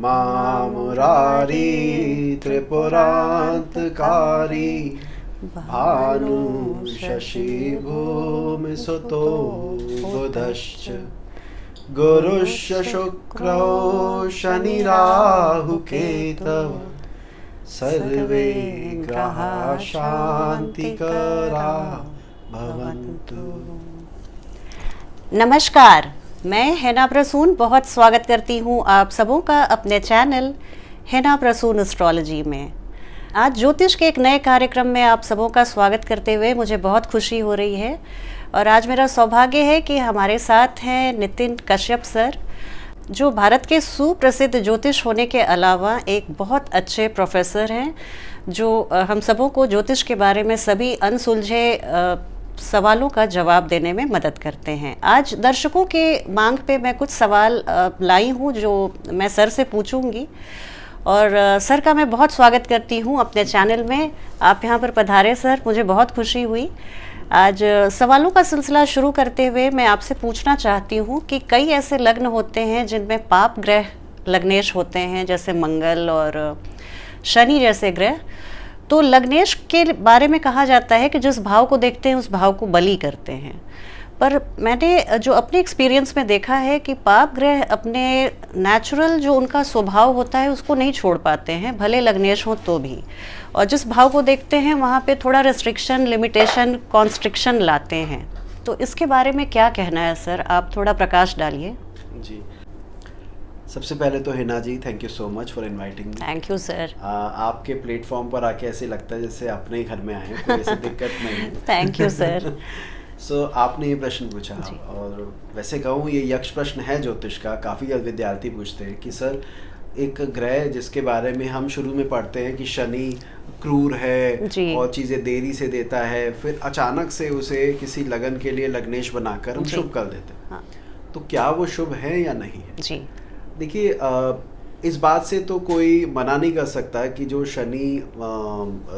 मामुरारी त्रिपुरान्तकारी भानु शशि भूमि सुतो बुधश्च गुरुश्च शुक्रो शनि राहु केतव सर्वे ग्रहा शांतिकरा भवन्तु। नमस्कार, मैं हिना प्रसून बहुत स्वागत करती हूँ आप सबों का अपने चैनल हिना प्रसून एस्ट्रोलॉजी में। आज ज्योतिष के एक नए कार्यक्रम में आप सबों का स्वागत करते हुए मुझे बहुत खुशी हो रही है और आज मेरा सौभाग्य है कि हमारे साथ हैं नितिन कश्यप सर, जो भारत के सुप्रसिद्ध ज्योतिष होने के अलावा एक बहुत अच्छे प्रोफेसर हैं, जो हम सबों को ज्योतिष के बारे में सभी अनसुलझे सवालों का जवाब देने में मदद करते हैं। आज दर्शकों के मांग पे मैं कुछ सवाल लाई हूँ जो मैं सर से पूछूंगी और सर का मैं बहुत स्वागत करती हूँ अपने चैनल में। आप यहाँ पर पधारे सर, मुझे बहुत खुशी हुई। आज सवालों का सिलसिला शुरू करते हुए मैं आपसे पूछना चाहती हूँ कि कई ऐसे लग्न होते हैं जिनमें पाप ग्रह लग्नेश होते हैं, जैसे मंगल और शनि जैसे ग्रह। तो लग्नेश के बारे में कहा जाता है कि जिस भाव को देखते हैं उस भाव को बली करते हैं, पर मैंने जो अपने एक्सपीरियंस में देखा है कि पाप ग्रह अपने नेचुरल जो उनका स्वभाव होता है उसको नहीं छोड़ पाते हैं, भले लग्नेश हो तो भी। और जिस भाव को देखते हैं वहाँ पे थोड़ा रेस्ट्रिक्शन, लिमिटेशन, कॉन्स्ट्रिक्शन लाते हैं। तो इसके बारे में क्या कहना है सर, आप थोड़ा प्रकाश डालिए। जी, सबसे पहले तो Hina ji, thank you so much for inviting me. Thank you sir. आपके प्लेटफॉर्म पर आके ऐसे लगता है जैसे अपने ही घर में आए हैं, कोई ऐसी दिक्कत नहीं है। Thank you sir. सो आपने ये प्रश्न पूछा और वैसे कहूँ ये यक्ष प्रश्न है ज्योतिष का। काफ़ी विद्यार्थी पूछते हैं कि सर एक ग्रह जिसके बारे में हम शुरू में पढ़ते हैं कि शनि क्रूर है और चीज़ें देरी से देता है, फिर अचानक से उसे किसी लगन के लिए लग्नेश बनाकर हम शुभ कर देते हैं। हाँ। तो क्या वो शुभ है या नहीं है? जी देखिए, इस बात से तो कोई मना नहीं कर सकता कि जो शनि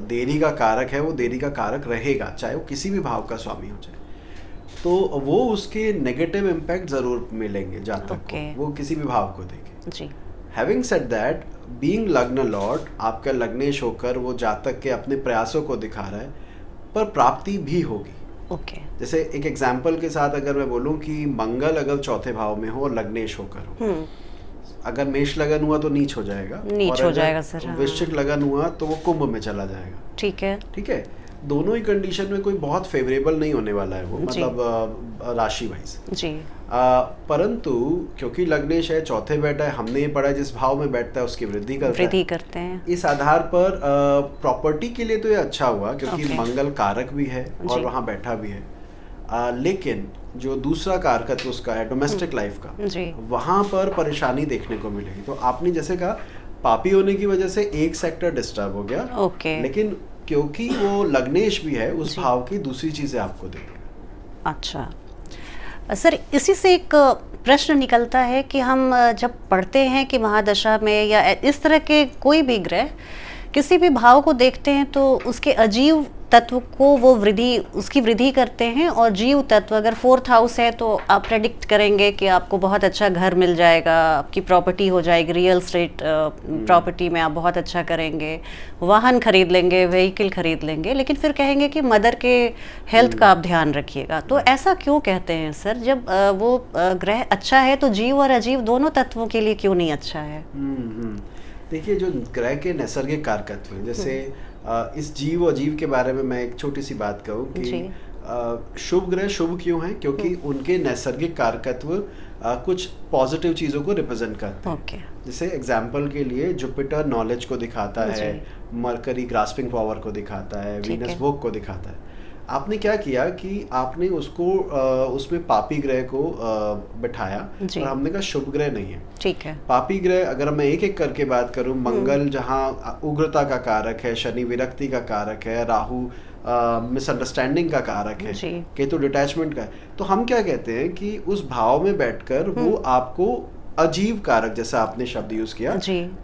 देरी का कारक है वो देरी का कारक रहेगा, चाहे वो किसी भी भाव का स्वामी हो जाए। तो वो उसके नेगेटिव इम्पैक्ट जरूर मिलेंगे जातक को, वो किसी भी भाव को देखे। जी। हैविंग सेड दैट, बीइंग लग्न लॉर्ड, आपका लग्नेश होकर वो जातक के अपने प्रयासों को दिखा रहा है, पर प्राप्ति भी होगी। ओके। जैसे एक एग्जाम्पल के साथ अगर मैं बोलूं कि मंगल अगर चौथे भाव में हो और लग्नेश होकर हो, अगर मेष लगन हुआ तो नीच हो जाएगा, नीच हो जाएगा सर। वृश्चिक लगन हुआ तो वो कुंभ में चला जाएगा। ठीक है, ठीक है। दोनों ही कंडीशन में कोई बहुत फेवरेबल नहीं होने वाला है वो, मतलब राशि वाइज जी। परंतु क्योंकि लग्नेश है, चौथे बैठा है, हमने ये पढ़ा है जिस भाव में बैठता है उसकी वृद्धि करते हैं। इस आधार पर प्रॉपर्टी के लिए तो ये अच्छा हुआ क्योंकि मंगल कारक भी है और वहाँ बैठा भी है। लेकिन जो दूसरा कारकत्व उसका है डोमेस्टिक लाइफ का, वहाँ पर परेशानी देखने को मिलेगी। तो आपने जैसे कहा पापी होने की वजह से एक सेक्टर डिस्टर्ब हो गया, लेकिन क्योंकि वो लग्नेश भी है उस भाव की दूसरी चीजें आपको देखेगा। अच्छा सर, इसी से एक प्रश्न निकलता है कि हम जब पढ़ते हैं कि महादशा में या इस तरह के कोई भी ग्रह किसी भी भाव को देखते हैं तो उसके अजीव तत्व को वो उसकी वृद्धि करते हैं, और जीव तत्व अगर 4th हाउस है तो आप प्रेडिक्ट करेंगे कि आपको बहुत अच्छा घर मिल जाएगा, आपकी प्रॉपर्टी हो जाएगी, रियल एस्टेट प्रॉपर्टी में आप बहुत अच्छा करेंगे, वाहन खरीद लेंगे, व्हीकल खरीद लेंगे। लेकिन फिर कहेंगे कि मदर के हेल्थ का आप ध्यान रखिएगा। तो ऐसा क्यों कहते हैं सर? जब वो ग्रह अच्छा है तो जीव और अजीव दोनों तत्वों के लिए क्यों नहीं अच्छा है? देखिए, जो ग्रह के नैसर्गिक कारकत्व हैं, जैसे इस जीव और जीव के बारे में मैं एक छोटी सी बात कहूँ कि शुभ ग्रह शुभ क्यों हैं? क्योंकि उनके नैसर्गिक कारकत्व कुछ पॉजिटिव चीज़ों को रिप्रेजेंट करते हैं। जैसे एग्जाम्पल के लिए जुपिटर नॉलेज को दिखाता है, मरकरी ग्रास्पिंग पावर को दिखाता है, वीनस भोग को दिखाता है। आपने क्या किया कि आपने उसको उसमें पापी ग्रह को बिठाया और हमने कहा शुभ ग्रह नहीं है। ठीक है। पापी ग्रह अगर मैं एक एक करके बात करूं, मंगल जहां उग्रता का कारक है, शनि विरक्ति का कारक है, राहु मिसअंडरस्टैंडिंग का कारक है, केतु डिटैचमेंट का है। तो हम क्या कहते हैं कि उस भाव में बैठकर वो आपको अजीव कारक, जैसा आपने शब्द यूज किया,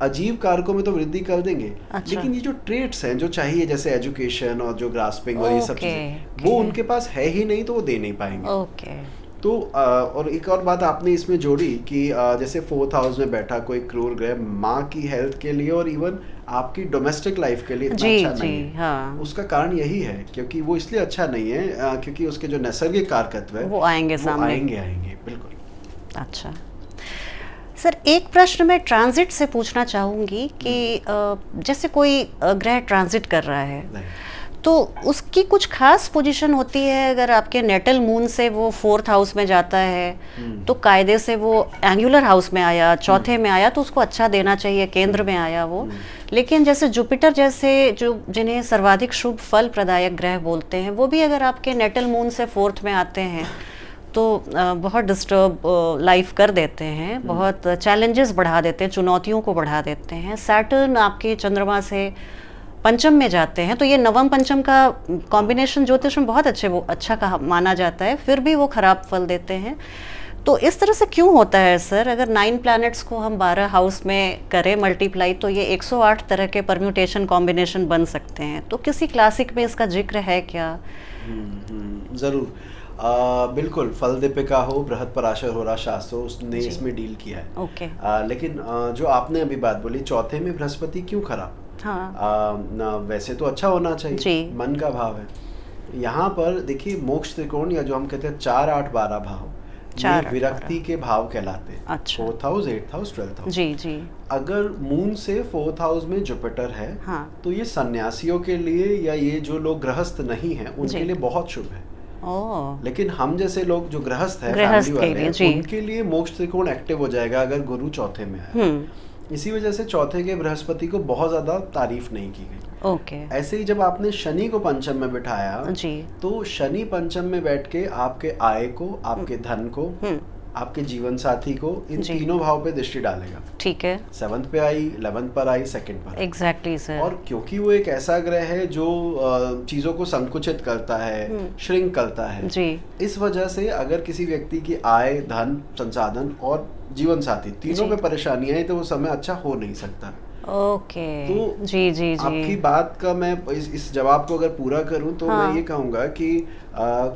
अजीव कारकों में तो वृद्धि कर देंगे। अच्छा। लेकिन ये जो ट्रेट्स हैं जो चाहिए, जैसे एजुकेशन और जो ग्रास्पिंग और ये सब चीजें, वो उनके पास है ही नहीं, तो वो दे नहीं पाएंगे। तो और एक और बात आपने इसमें जोड़ी कि जैसे 4th हाउस में बैठा कोई क्रूर ग्रह माँ की हेल्थ के लिए और इवन आपकी डोमेस्टिक लाइफ के लिए इतना जी अच्छा नहीं है। हाँ, उसका कारण यही है क्योंकि वो इसलिए अच्छा नहीं है क्योंकि उसके जो नैसर्गिक कारकत्व है वो आएंगे सामने। आएंगे बिल्कुल। अच्छा सर, एक प्रश्न मैं ट्रांजिट से पूछना चाहूँगी कि जैसे कोई ग्रह ट्रांजिट कर रहा है तो उसकी कुछ खास पोजीशन होती है। अगर आपके नेटल मून से वो 4th हाउस में जाता है तो कायदे से वो एंगुलर हाउस में आया, चौथे में आया तो उसको अच्छा देना चाहिए, केंद्र में आया वो। लेकिन जैसे जुपिटर जैसे जो जिन्हें सर्वाधिक शुभ फल प्रदायक ग्रह बोलते हैं, वो भी अगर आपके नेटल मून से 4th में आते हैं तो बहुत डिस्टर्ब लाइफ कर देते हैं, बहुत चैलेंजेस बढ़ा देते हैं, चुनौतियों को बढ़ा देते हैं। सैटर्न आपके चंद्रमा से पंचम में जाते हैं तो ये नवम पंचम का कॉम्बिनेशन ज्योतिष में बहुत अच्छा कहा माना जाता है, फिर भी वो खराब फल देते हैं। तो इस तरह से क्यों होता है सर? अगर 9 प्लैनेट्स को हम 12 हाउस में करें मल्टीप्लाई तो ये 108 तरह के परम्यूटेशन कॉम्बिनेशन बन सकते हैं। तो किसी क्लासिक में इसका जिक्र है क्या? ज़रूर, बिल्कुल। फल दीपिका हो, बृहद पराशर हो रहा शास्त्र हो, उसने इसमें डील किया है। ओके। लेकिन जो आपने अभी बात बोली, चौथे में बृहस्पति क्यों खराब? हाँ। वैसे तो अच्छा होना चाहिए, मन का भाव है। यहाँ पर देखिए मोक्ष त्रिकोण या जो हम कहते हैं 4, 8, 12 भाव, ये विरक्ति के भाव कहलाते हैं। अच्छा। 4th house, 8th house, 12th house. जी जी। अगर मून से 4th हाउस में जुपिटर है, हाँ, तो ये सन्यासियों के लिए या ये जो लोग गृहस्थ नहीं हैं उनके लिए बहुत शुभ है। लेकिन हम जैसे लोग जो गृहस्थ है, फैमिली वाले, उनके लिए मोक्ष त्रिकोण एक्टिव हो जाएगा अगर गुरु चौथे में है। इसी वजह से चौथे के बृहस्पति को बहुत ज्यादा तारीफ नहीं की गई। ऐसे ही जब आपने शनि को पंचम में बिठाया जी, तो शनि पंचम में बैठ के आपके आय को, आपके धन को, आपके जीवन साथी को, इन तीनों भाव पे दृष्टि डालेगा। ठीक है। 7th पे आई, 11th पर आई, 2nd पर। Exactly sir. और क्योंकि वो एक ऐसा ग्रह है जो चीजों को संकुचित करता है, श्रिंक करता है जी, इस वजह से अगर किसी व्यक्ति की आय, धन, संसाधन और जीवन साथी तीनों में परेशानियां है तो वो समय अच्छा हो नहीं सकता। ओके। तो जी जी जी, आपकी बात का मैं इस जवाब को अगर पूरा करूं तो मैं ये कहूंगा कि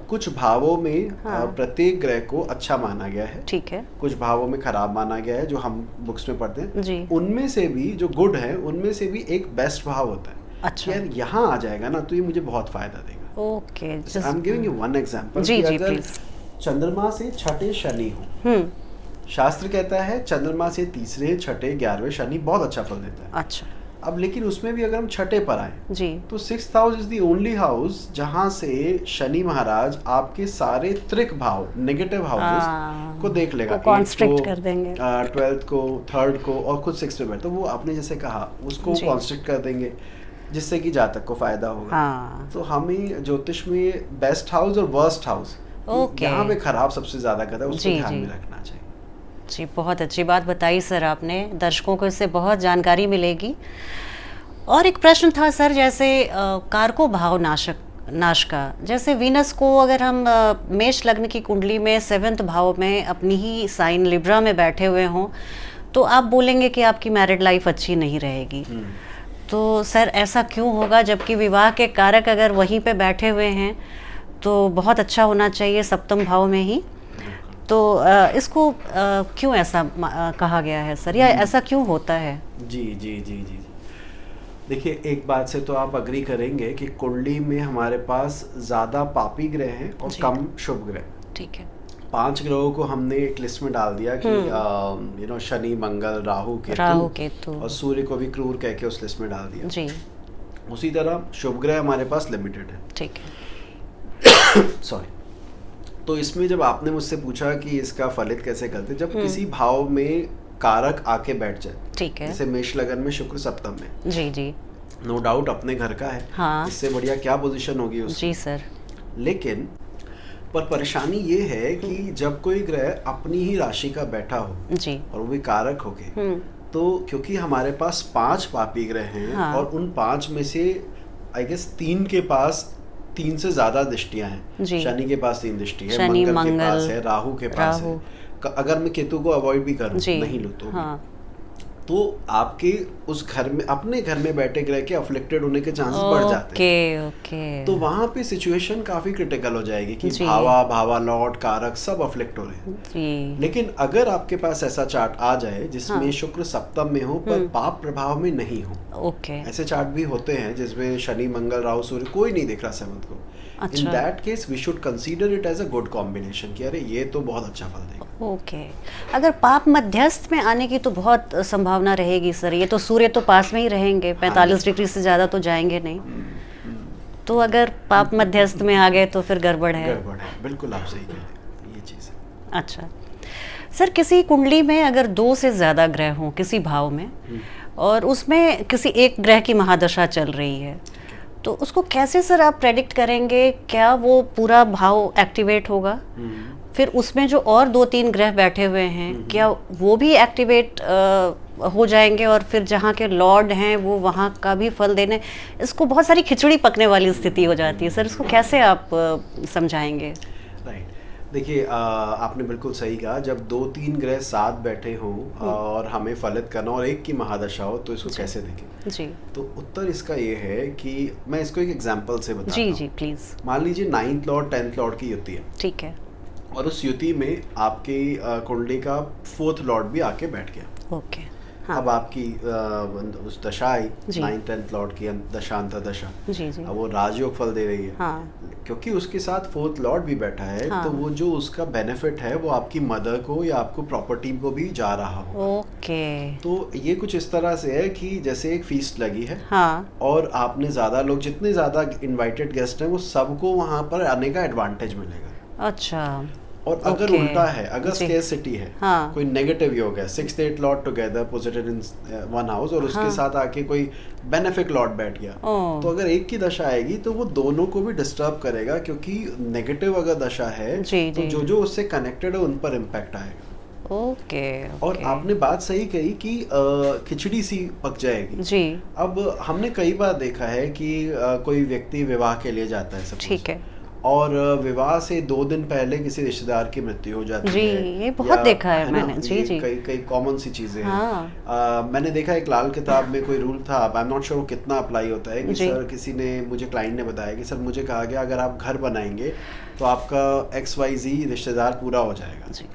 कुछ भावों में प्रत्येक ग्रह को अच्छा माना गया है। ठीक है। कुछ भावों में खराब माना गया है जो हम बुक्स में पढ़ते हैं जी। उनमें से भी जो गुड है उनमें से भी एक बेस्ट भाव होता है। अच्छा। यार यहाँ आ जाएगा ना तो ये मुझे बहुत फायदा देगा। Okay. I am giving you one example. जी जी प्लीज। चंद्रमा से छठे शनि हो, शास्त्र कहता है चंद्रमा से तीसरे, छठे, 11वें शनि बहुत अच्छा फल देता है। अच्छा। अब लेकिन उसमें भी अगर हम छठे पर आए जी, तो 6th house is the only house जहां से शनि महाराज आपके सारे त्रिक भाव, नेगेटिव हाउसेस को देख लेगा, कॉन्स्ट्रिक्ट कर देंगे, 12th को, 3rd को और खुद 6th पे बैठे, तो वो आपने जैसे कहा उसको कॉन्स्ट्रिक्ट कर देंगे जिससे कि जातक को फायदा होगा। हाँ। तो हमें ज्योतिष में बेस्ट हाउस और वर्स्ट हाउस यहाँ पे खराब सबसे ज्यादा करता है, उसको ध्यान में रखना चाहिए। जी, बहुत अच्छी बात बताई सर आपने, दर्शकों को इससे बहुत जानकारी मिलेगी। और एक प्रश्न था सर, जैसे कारको भाव नाश का, जैसे वीनस को अगर हम मेष लग्न की कुंडली में 7th भाव में अपनी ही साइन लिब्रा में बैठे हुए हों तो आप बोलेंगे कि आपकी मैरिड लाइफ अच्छी नहीं रहेगी। तो सर ऐसा क्यों होगा, जबकि विवाह के कारक अगर वहीं पे बैठे हुए हैं तो बहुत अच्छा होना चाहिए 7th भाव में ही। तो इसको क्यों ऐसा कहा गया है सर, या ऐसा क्यों होता है? जी जी जी जी, देखिए एक बात से तो आप अग्री करेंगे कि कुंडली में हमारे पास ज़्यादा पापी ग्रह हैं और कम शुभ ग्रह। ठीक है। 5 ग्रहों को हमने एक लिस्ट में डाल दिया कि शनि, मंगल, राहु केतु और सूर्य को भी क्रूर कह के उस लिस्ट में डाल दिया जी। उसी तरह शुभ ग्रह हमारे पास लिमिटेड है। ठीक है। सॉरी। तो इसमें जब आपने मुझसे पूछा कि इसका फलित कैसे करते, जब किसी भाव में कारक आके बैठ जाए, ठीक है, जैसे मेष लगन में शुक्र 7th में, जी जी, नो डाउट अपने घर का है। हाँ। इससे बढ़िया क्या पोजीशन होगी उसकी? जी सर। लेकिन पर परेशानी ये है कि जब कोई ग्रह अपनी ही राशि का बैठा हो जी, और वो भी कारक होके, तो क्योंकि हमारे पास 5 पापी ग्रह हैं, हाँ, और उन 5 में से आई गेस 3 के पास 3 से ज्यादा दृष्टियां हैं। शनि के पास 3 दृष्टि है, मंगल के पास है, राहु के पास है। अगर मैं केतु को अवॉइड भी करूं, नहीं लूं तो हाँ, तो आपके उस घर में, अपने घर में बैठे ग्रह के अफ्लिक्टेड होने के चांसेस बढ़ जाते हैं। ओके। तो वहाँ पे सिचुएशन काफ़ी क्रिटिकल हो जाएगी कि जी। भावा लॉर्ड कारक सब अफ्लिक्ट हो रहे हैं। जी। लेकिन अगर आपके पास ऐसा चार्ट आ जाए जिसमें हाँ। शुक्र सप्तम में हो पर पाप प्रभाव में नहीं हो, ओके। ऐसे चार्ट भी होते हैं जिसमें शनि मंगल राहु सूर्य कोई नहीं दिख रहा सेवंथ को, इन अच्छा। That case we should consider it as a good combination कि अरे ये तो बहुत अच्छा फल देगा। ओके। अगर पाप मध्यस्थ में आने की तो बहुत संभावना रहेगी सर, ये तो सूर्य तो पास में ही रहेंगे, 45 डिग्री से ज़्यादा तो जाएंगे नहीं। तो अगर पाप मध्यस्थ में आ गए तो फिर गड़बड़ है। गड़बड़ है, बिल्कुल आप सही कह रहे हैं, ये चीज़ है। अच्छा सर, किसी कुंडली में अगर 2 से ज़्यादा ग्रह हों किसी भाव में और उसमें किसी एक ग्रह की महादशा चल रही है, तो उसको कैसे सर आप प्रेडिक्ट करेंगे? क्या वो पूरा भाव एक्टिवेट होगा? फिर उसमें जो और 2-3 ग्रह बैठे हुए हैं क्या वो भी एक्टिवेट हो जाएंगे और फिर जहाँ के लॉर्ड हैं वो वहाँ का भी फल देने, इसको बहुत सारी खिचड़ी पकने वाली स्थिति हो जाती है सर, इसको कैसे आप समझाएंगे? राइट, देखिए आपने बिल्कुल सही कहा, जब 2-3 ग्रह साथ बैठे हों और हमें फलित करना और एक की महादशा हो तो इसको कैसे देखें? जी। तो उत्तर इसका ये है कि मैं इसको एक एग्जांपल से बताता हूँ। जी प्लीज़। मान लीजिए 9th लॉर्ड 10th लॉर्ड की युति है, ठीक है। और उस युति में आपकी कुंडली का 4th लॉर्ड भी आके बैठ गया। ओके। हाँ। अब आपकी उस दशा आई जी। 9th 10th लॉर्ड की दशांतर दशा, जी। अब वो राजयोग फल दे रही है। हाँ। क्योंकि उसके साथ 4th लॉर्ड भी बैठा है, हाँ। तो वो जो उसका बेनिफिट है वो आपकी मदर को या आपको प्रॉपर्टी को भी जा रहा हो। ओके। तो ये कुछ इस तरह से है कि जैसे एक फीस्ट लगी है, हाँ। और आपने ज़्यादा लोग, जितने ज़्यादा इनवाइटेड गेस्ट हैं वो सबको वहाँ पर आने का एडवांटेज मिलेगा। अच्छा। और अगर ओके। उल्टा है, अगर जी। स्केर्सिटी है, हाँ। कोई नेगेटिव योग है, 6th 8th Lord together पोजिटेड in one house, और उसके हाँ। साथ आके कोई बेनिफिक लॉर्ड बैठ गया, ओह। तो अगर एक की दशा आएगी तो वो दोनों को भी डिस्टर्ब करेगा, क्योंकि नेगेटिव अगर दशा है जी, तो जी। जो उससे कनेक्टेड है उन पर इम्पैक्ट आएगा। ओके। और आपने बात सही कही कि खिचड़ी सी पक जाएगी। जी। अब हमने कई बार देखा है कि कोई व्यक्ति विवाह के लिए जाता है, suppose, ठीक है। और विवाह से 2 दिन पहले किसी रिश्तेदार की मृत्यु हो जाती जी, है। ये बहुत देखा है ना? मैंने। जी, ये जी। कई कॉमन सी चीजें हैं। हाँ। मैंने देखा एक लाल किताब में कोई रूल था, आई एम नॉट श्योर कितना अप्लाई होता है, कि जी। सर किसी ने, मुझे क्लाइंट ने बताया कि सर मुझे कहा गया अगर आप घर बनाएंगे तो आपका XYZ रिश्तेदार पूरा हो जाएगा। जी।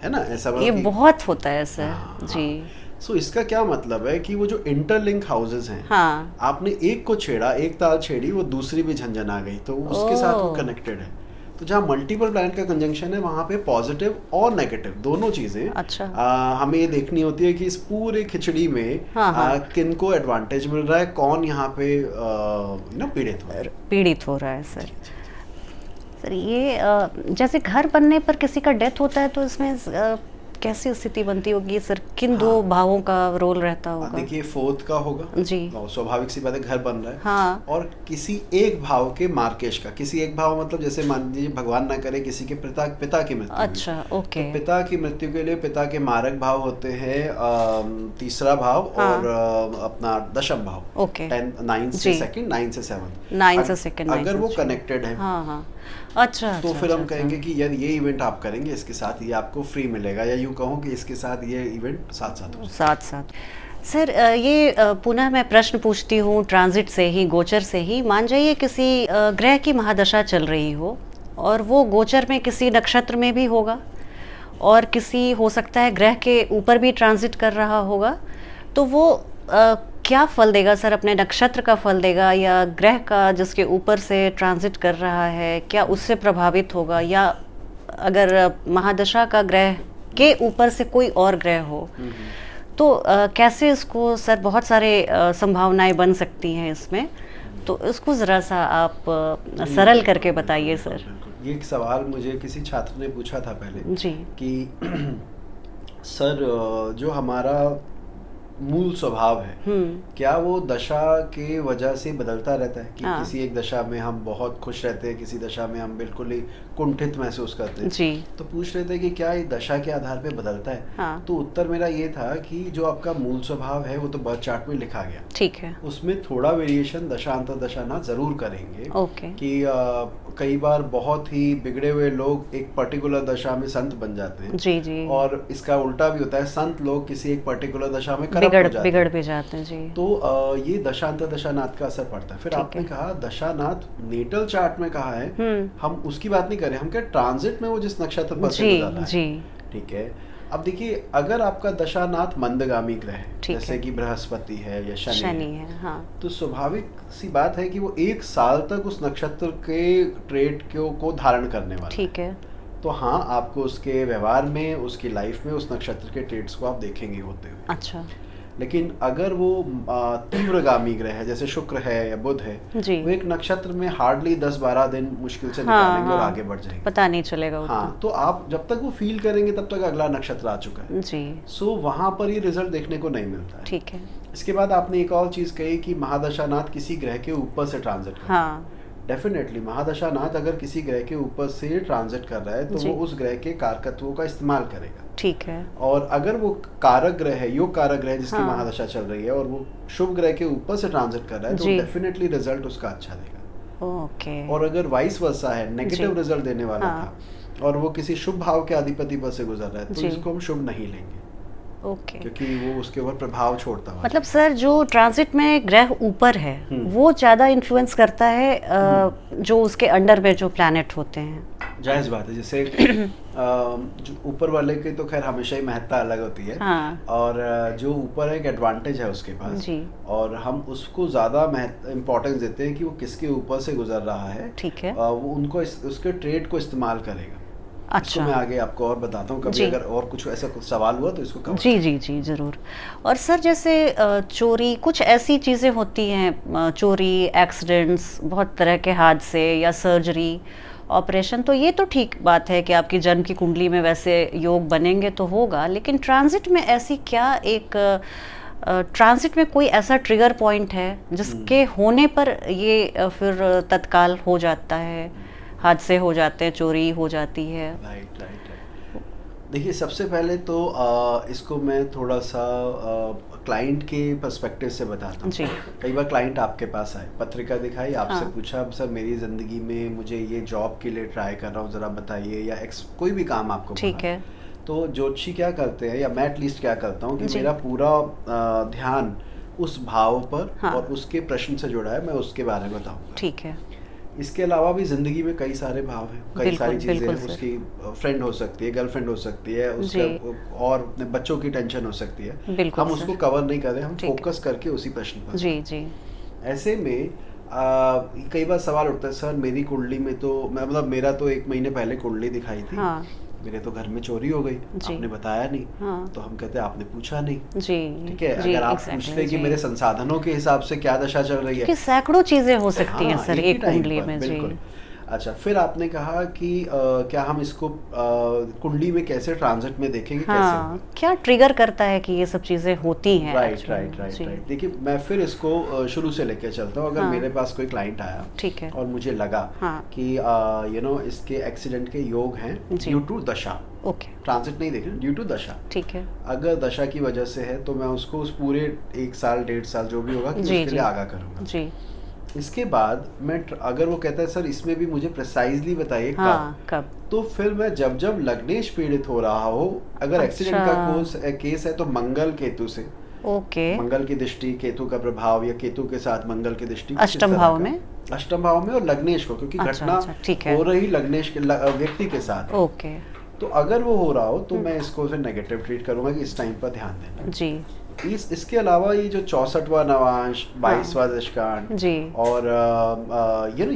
है ना, ऐसा ये बहुत होता है सर। हाँ, जी। सो इसका क्या मतलब है कि वो जो इंटरलिंक हाउसेस हैं, हाँ। आपने एक को छेड़ा, एक ताल छेड़ी, वो दूसरी भी झंझन आ गई, तो उसके साथ वो ओह। कनेक्टेड है। तो जहाँ मल्टीपल प्लैनेट का कंजंक्शन है वहाँ पे पॉजिटिव और नेगेटिव दोनों चीज़ें अच्छा। हमें ये देखनी होती है कि इस पूरे खिचड़ी में हाँ, हाँ। किन को एडवांटेज मिल रहा है, कौन यहाँ पे पीड़ित हो रहा है। पीड़ित हो रहा है सर। सर ये जैसे घर बनने पर किसी का डेथ होता है तो इसमें कैसी स्थिति बनती होगी सर? किन दो भावों का रोल रहता होगा? देखिए 4th का होगा जी। और स्वाभाविक सी बात है, घर बन रहा है। हाँ। और किसी एक भाव के मार्केश का, किसी एक भाव मतलब जैसे मान लीजिए भगवान ना करे किसी के पिता की मृत्यु हुई। अच्छा, ओके। तो पिता की मृत्यु के लिए पिता के मारक भाव होते हैं 3रा भाव, हाँ। और अपना दशम भाव। ओके। 9 से जी। 2nd, 9 से 7th। 9 से 2nd, 9 अगर से वो 3rd। कनेक्टेड है, हाँ हाँ। अच्छा। तो अच्छा, फिर हम अच्छा, कहेंगे कि यार ये इवेंट आप करेंगे, इसके साथ ये आपको फ्री मिलेगा, या यूँ कहूँ कि इसके साथ ये इवेंट साथ साथ हो। साथ साथ। सर ये पुनः मैं प्रश्न पूछती हूँ ट्रांजिट से ही, गोचर से ही। मान जाइए किसी ग्रह की महादशा चल रही हो और वो गोचर में किसी नक्षत्र में भी होगा और किसी, हो सकता है ग्रह के ऊपर भी ट्रांजिट कर रहा होगा, तो वो क्या फल देगा सर? अपने नक्षत्र का फल देगा या ग्रह का जिसके ऊपर से ट्रांजिट कर रहा है, क्या उससे प्रभावित होगा? या अगर महादशा का ग्रह के ऊपर से कोई और ग्रह हो तो कैसे इसको सर, बहुत सारे संभावनाएं बन सकती हैं इसमें, तो इसको ज़रा सा आप सरल करके बताइए सर। ये एक सवाल मुझे किसी छात्र ने पूछा था पहले जी। कि सर जो हमारा मूल स्वभाव है, क्या वो दशा के वजह से बदलता रहता है कि हाँ। किसी एक दशा में हम बहुत खुश रहते हैं, किसी दशा में हम बिल्कुल ही कुंठित महसूस करते हैं? जी। तो पूछ रहे थे कि क्या ये दशा के आधार पे बदलता है? हाँ। तो उत्तर मेरा ये था कि जो आपका मूल स्वभाव है वो तो बर्थ चार्ट में लिखा गया, ठीक है। उसमें थोड़ा वेरिएशन दशा अंतर दशा ना जरूर करेंगे। ओके। कि कई बार बहुत ही बिगड़े हुए लोग एक पर्टिकुलर दशा में संत बन जाते हैं। जी जी। और इसका उल्टा भी होता है, संत लोग किसी एक पर्टिकुलर दशा में करप्ट हो जाते हैं, बिगड़ भी जाते हैं जी। तो ये दशांतर दशानाथ का असर पड़ता है। फिर आपने कहा दशानाथ नेटल चार्ट में कहा है, हम उसकी बात नहीं कर रहे, हम क्या ट्रांजिट में वो जिस नक्षत्र पर से गुजर रहा है, ठीक है। अब देखिए, अगर आपका दशानाथ मंदगामी ग्रह है, जैसे कि बृहस्पति है या शनि है, हाँ, तो स्वाभाविक सी बात है कि वो 1 साल तक उस नक्षत्र के ट्रेड को धारण करने वाला, ठीक है। तो हाँ, आपको उसके व्यवहार में, उसकी लाइफ में उस नक्षत्र के ट्रेड्स को आप देखेंगे होते हुए। अच्छा। लेकिन अगर वो तीव्रगामी ग्रह है, जैसे शुक्र है या बुध है, वो एक नक्षत्र में हार्डली 10-12 दिन मुश्किल से निकालेंगे और आगे बढ़ जाएंगे, पता नहीं चलेगा। हाँ, तो आप जब तक वो फील करेंगे तब तक अगला नक्षत्र आ चुका है जी। सो वहां पर ये रिजल्ट देखने को नहीं मिलता है, ठीक है। इसके बाद आपने एक और चीज कही कि महादशानाथ किसी ग्रह के ऊपर से ट्रांजिट कर रहा है। डेफिनेटली महादशानाथ अगर किसी ग्रह के ऊपर से ट्रांजिट कर रहा है तो वो उस ग्रह के कारकत्वों का इस्तेमाल करेगा, ठीक है। और अगर वो कारक ग्रह है, योग कारक ग्रह जिसकी महादशा चल रही है, और वो शुभ ग्रह के ऊपर से ट्रांजिट कर रहा है, तो डेफिनेटली रिजल्ट उसका अच्छा देगा। ओके। और अगर वाइस वर्सा है, नेगेटिव रिजल्ट देने वाला था और वो किसी शुभ भाव के अधिपति पर से गुजर रहा है, तो इसको हम शुभ नहीं लेंगे, ओके, क्योंकि वो उसके ऊपर प्रभाव छोड़ता है। मतलब सर, जो ट्रांजिट में ग्रह ऊपर है वो ज्यादा इन्फ्लुएंस करता है जो उसके अंडर में जो प्लैनेट होते हैं। जायज बात है, जैसे जो ऊपर वाले की तो खैर हमेशा ही महत्ता अलग होती है, हाँ। और जो ऊपर एक एडवांटेज है उसके पास जी। और हम उसको ज्यादा इम्पोर्टेंस देते हैं कि वो किसके ऊपर से गुजर रहा है, ठीक है। वो उनको उसके ट्रेड को इस्तेमाल करेगा। अच्छा, मैं आगे आपको और बताता हूँ कभी अगर और कुछ ऐसा कुछ सवाल हुआ तो इसको कवर। जी जी जी जरूर। और सर, जैसे चोरी, कुछ ऐसी चीज़ें होती हैं, चोरी, एक्सीडेंट्स, बहुत तरह के हादसे या सर्जरी, ऑपरेशन, तो ये तो ठीक बात है कि आपकी जन्म की कुंडली में वैसे योग बनेंगे तो होगा, लेकिन ट्रांजिट में ऐसी क्या एक ट्रांजिट में कोई ऐसा ट्रिगर पॉइंट है जिसके होने पर ये फिर तत्काल हो जाता है, हादसे हो जाते हैं, चोरी हो जाती है? Right right right. देखिए, सबसे पहले तो इसको मैं थोड़ा सा क्लाइंट के पर्सपेक्टिव से बताता हूँ। कई बार क्लाइंट आपके पास आए, पत्रिका दिखाई, आपसे पूछा, सर मेरी ज़िंदगी में मुझे ये जॉब के लिए ट्राई कर रहा हूँ, ज़रा बताइए, या कोई भी काम आपको, ठीक है। तो ज्योतिषी क्या करते हैं, या मैं एटलीस्ट क्या करता हूँ कि मेरा पूरा ध्यान उस भाव पर, हाँ, और उसके प्रश्न से जुड़ा है, मैं उसके बारे में बताऊँगा, ठीक है। इसके अलावा भी जिंदगी में कई सारे भाव हैं, कई सारी चीजें हैं। उसकी फ्रेंड हो सकती है, गर्लफ्रेंड हो सकती है, उसका और बच्चों की टेंशन हो सकती है, हम उसको कवर नहीं कर रहे, हम फोकस करके उसी प्रश्न पर। जी जी। ऐसे में कई बार सवाल उठता है, सर मेरी कुंडली में तो मतलब मेरा तो 1 महीने पहले कुंडली दिखाई थी, हाँ, मेरे तो घर में चोरी हो गई, आपने बताया नहीं, हाँ। तो हम कहते हैं आपने पूछा नहीं, जी, ठीक है। अगर आप पूछते कि मेरे संसाधनों के हिसाब से क्या दशा चल रही है, सैकड़ों चीजें हो सकती हैं सर एक कुंडली में। बिल्कुल। अच्छा, फिर आपने कहा कि क्या हम इसको कुंडली में कैसे ट्रांजिट में देखेंगे, हाँ, कैसे, क्या ट्रिगर करता है कि ये सब चीजें होती हैं? Right right right right. देखिए, मैं फिर इसको शुरू से लेके चलता हूँ। अगर मेरे पास कोई क्लाइंट आया, ठीक है, और मुझे लगा कि इसके एक्सीडेंट के योग हैं ड्यू टू दशा, ओके, ट्रांजिट नहीं देखना, ड्यू टू दशा, ठीक है। अगर दशा की वजह से है तो मैं उसको उस पूरे 1 साल 1.5 साल जो भी होगा कि उसके लिए आगाह करूँगा, जी। इसके बाद मैं अगर वो कहता है सर इसमें भी मुझे प्रिसाइजली बताइए, हाँ, कब, तो फिर मैं जब जब लग्नेश पीड़ित हो रहा हो, अगर एक्सीडेंट का केस है तो मंगल केतु से, ओके, मंगल की दृष्टि, केतु का प्रभाव, या केतु के साथ मंगल की दृष्टि अष्टम भाव में, और लग्नेश को, क्योंकि घटना हो रही लग्नेश के व्यक्ति के साथ, ओके, तो अगर वो हो रहा हो तो मैं इसको फिर नेगेटिव ट्रीट करूंगा कि इस टाइम पर ध्यान देना, जी। इसके अलावा ये जो 64वां नवांश, 22वां दशकांड, जी, और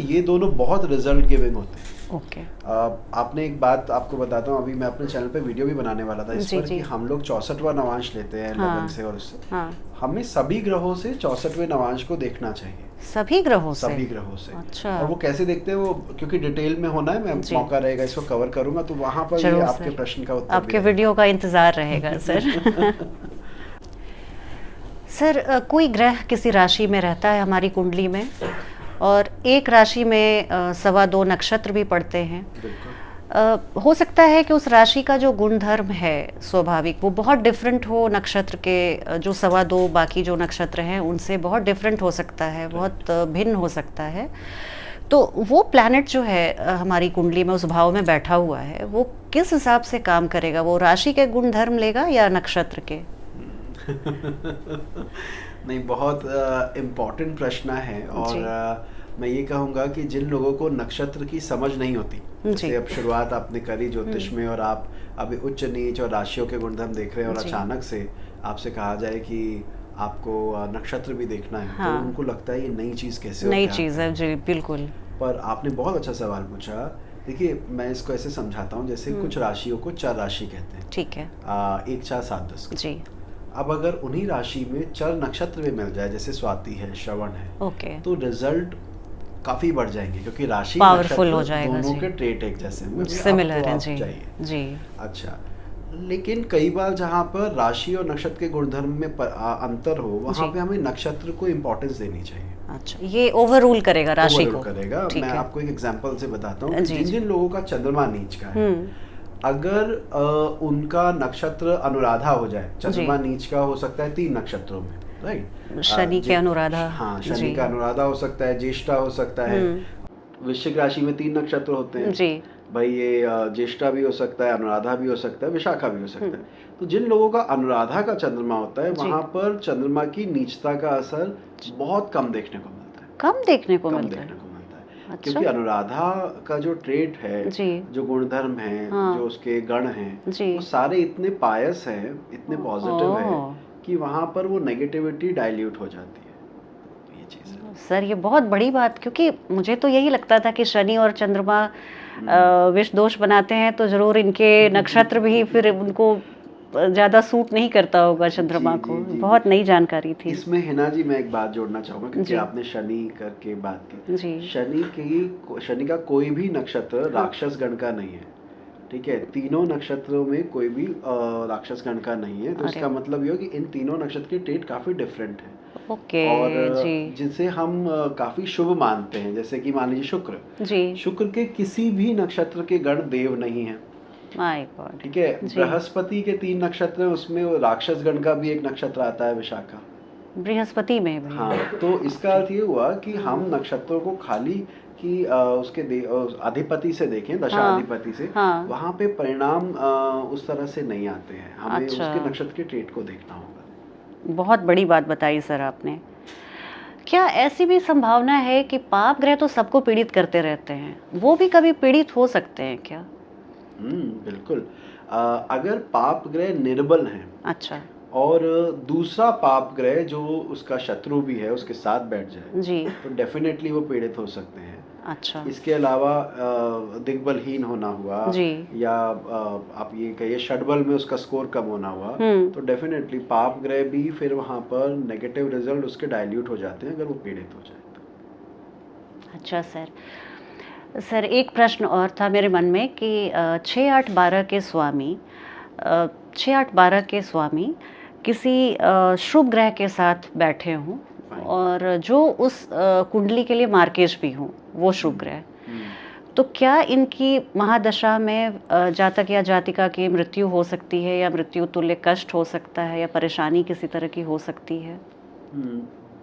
ये दोनों बहुत रिजल्ट गिविंग होते हैं, ओके। आपने एक बात आपको बताता हूँ, अभी मैं अपने चैनल पे वीडियो भी बनाने वाला था इस पर कि हम लोग 64वां नवांश लेते हैं, हाँ, लगन से, और उससे, हाँ, हमें सभी ग्रहों से 64वें नवांश को देखना चाहिए, सभी ग्रहों से, सभी ग्रहों से। अच्छा। और वो कैसे देखते हैं वो, क्योंकि डिटेल में होना है, मैं मौका रहेगा इसको कवर करूंगा, तो वहाँ पर ये आपके प्रश्न का उत्तर, आपके वीडियो का इंतजार रहेगा सर। सर, कोई ग्रह किसी राशि में रहता है हमारी कुंडली में, और एक राशि में 2.25 नक्षत्र भी पड़ते हैं, हो सकता है कि उस राशि का जो गुणधर्म है स्वाभाविक, वो बहुत डिफरेंट हो नक्षत्र के, जो 2.25 बाकी जो नक्षत्र हैं उनसे बहुत डिफरेंट हो सकता है, बहुत भिन्न हो सकता है। तो वो प्लैनेट जो है हमारी कुंडली में उस भाव में बैठा हुआ है, वो किस हिसाब से काम करेगा? वो राशि के गुण धर्म लेगा या नक्षत्र के? नहीं, बहुत इम्पोर्टेंट प्रश्न है। और मैं ये कहूँगा कि जिन लोगों को नक्षत्र की समझ नहीं होती, जैसे अब शुरुआत आपने करी ज्योतिष में, और आप अभी उच्च नीच और राशियों के गुणधर्म देख रहे हैं, और अचानक से आपसे कहा जाए कि आपको नक्षत्र भी देखना है, तो उनको लगता है ये नई चीज़ कैसे नई चीज़ है। जी बिल्कुल। पर आपने बहुत अच्छा सवाल पूछा। देखिए, मैं इसको ऐसे समझाता हूँ, जैसे कुछ राशियों को चर राशि कहते हैं। ठीक है। 1 4 7 10 जी। अब अगर उन्हीं राशि में चर नक्षत्र भी मिल जाए, जैसे स्वाति है, श्रवण है, ओके, तो रिजल्ट काफी बढ़ जाएंगे, क्योंकि राशि पावरफुल हो जाएगा। दोनों के ट्रेट एक जैसे सिमिलर है। जी जी। अच्छा, लेकिन कई बार जहाँ पर राशि और नक्षत्र के गुणधर्म में अंतर हो, वहाँ पे हमें नक्षत्र को इम्पोर्टेंस देनी चाहिए। अच्छा, ये ओवररूल करेगा राशि को? करेगा। मैं आपको एक एग्जांपल से बताता हूँ। जिन जिन लोगों का चंद्रमा नीच का है, अगर उनका नक्षत्र अनुराधा हो जाए, चंद्रमा नीच का हो सकता है 3 नक्षत्रों में, राइट? शनि के अनुराधा। हाँ, शनि का अनुराधा हो सकता है, ज्येष्ठा हो सकता है। वृश्चिक राशि में 3 नक्षत्र होते हैं जी भाई, ये ज्येष्ठा भी हो सकता है, अनुराधा भी हो सकता है, विशाखा भी हो सकता है। तो जिन लोगों का अनुराधा का चंद्रमा होता है, वहां पर चंद्रमा की नीचता का असर बहुत कम देखने को मिलता है। कम देखने को मिलता है। अच्छा? क्योंकि अनुराधा का जो ट्रेट है, जो गुणधर्म है, जो उसके गण हैं, वो सारे इतने पायस हैं, इतने पॉजिटिव हैं कि वहां पर वो नेगेटिविटी डाइल्यूट हो जाती है। ये चीज है सर, ये बहुत बड़ी बात, क्योंकि मुझे तो यही लगता था कि शनि और चंद्रमा विष दोष बनाते हैं, तो जरूर इनके नक्षत्र भी फिर उनको ज्यादा सूट नहीं करता होगा चंद्रमा को। बहुत नई जानकारी थी इसमें। हिना जी, मैं एक बात जोड़ना चाहूंगा, क्योंकि आपने शनि करके बात की। शनि का कोई भी नक्षत्र राक्षस गण का नहीं है, ठीक है? तीनों नक्षत्रों में कोई भी राक्षस गण का नहीं है। तो इसका मतलब ये हो कि इन तीनों नक्षत्र के ट्रेट काफी डिफरेंट है। ओके और जिसे हम काफी शुभ मानते हैं, जैसे कि मान लीजिए शुक्र के किसी भी नक्षत्र के गण देव नहीं है। ठीक है? बृहस्पति के 3 नक्षत्र, उसमें राक्षस गण का भी एक नक्षत्र आता है, विशाखा, बृहस्पति में भी। हाँ, तो इसका अर्थ ये हुआ कि हम नक्षत्रों को खाली कि उसके अधिपति से देखें, दशाधिपति से, वहाँ पे परिणाम उस तरह से नहीं आते हैं। हमें उसके नक्षत्र के ट्रेट को देखना होगा। बहुत बड़ी बात बताई सर आपने। क्या ऐसी भी संभावना है कि पाप ग्रह तो सबको पीड़ित करते रहते हैं, वो भी कभी पीड़ित हो सकते हैं क्या? बिल्कुल। अगर पाप ग्रह निर्बल हैं, अच्छा, और दूसरा पाप ग्रह जो उसका शत्रु भी है उसके साथ बैठ जाए जी, तो डेफिनेटली वो पीड़ित हो सकते हैं। अच्छा, इसके अलावा दिग्बलहीन होना हुआ जी, या आप ये कहिए षडबल में उसका स्कोर कम होना हुआ, तो डेफिनेटली पाप ग्रह भी फिर वहाँ पर नेगेटिव रिजल्ट उसके डाइल्यूट हो जाते हैं, अगर वो पीड़ित हो जाए तो। अच्छा सर, एक प्रश्न और था मेरे मन में कि 6 8 12 के स्वामी 6 8 12 के स्वामी किसी शुभ ग्रह के साथ बैठे हों, और जो उस कुंडली के लिए मार्केश भी हों, वो शुभ ग्रह, तो क्या इनकी महादशा में जातक या जातिका की मृत्यु हो सकती है, या मृत्यु तुल्य कष्ट हो सकता है, या परेशानी किसी तरह की हो सकती है?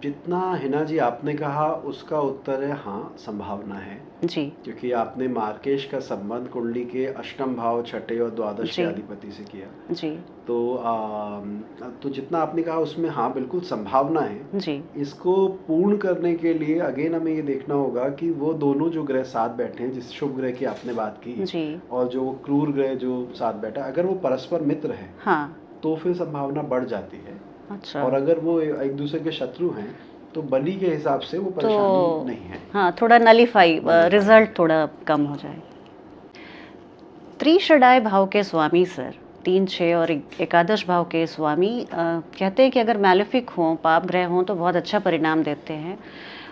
जितना हिना जी आपने कहा उसका उत्तर है हाँ, संभावना है जी, क्योंकि आपने मार्केश का संबंध कुंडली के अष्टम भाव, छठे और द्वादश के अधिपति से किया जी, तो जितना आपने कहा उसमें हाँ बिल्कुल संभावना है जी। इसको पूर्ण करने के लिए अगेन हमें ये देखना होगा कि वो दोनों जो ग्रह साथ बैठे हैं, जिस शुभ ग्रह की आपने बात की जी, और जो क्रूर ग्रह जो साथ बैठा, अगर वो परस्पर मित्र है हाँ, तो फिर संभावना बढ़ जाती है। अच्छा, और अगर वो एक दूसरे के शत्रु हैं तो बलि के हिसाब से वो परेशानी नहीं है। हाँ, थोड़ा नलीफाई रिजल्ट थोड़ा कम हो जाए। त्रिषडाय भाव के स्वामी सर, 3 6 और एकादश भाव के स्वामी कहते हैं कि अगर मैलेफिक हों, पाप ग्रह हों, तो बहुत अच्छा परिणाम देते हैं,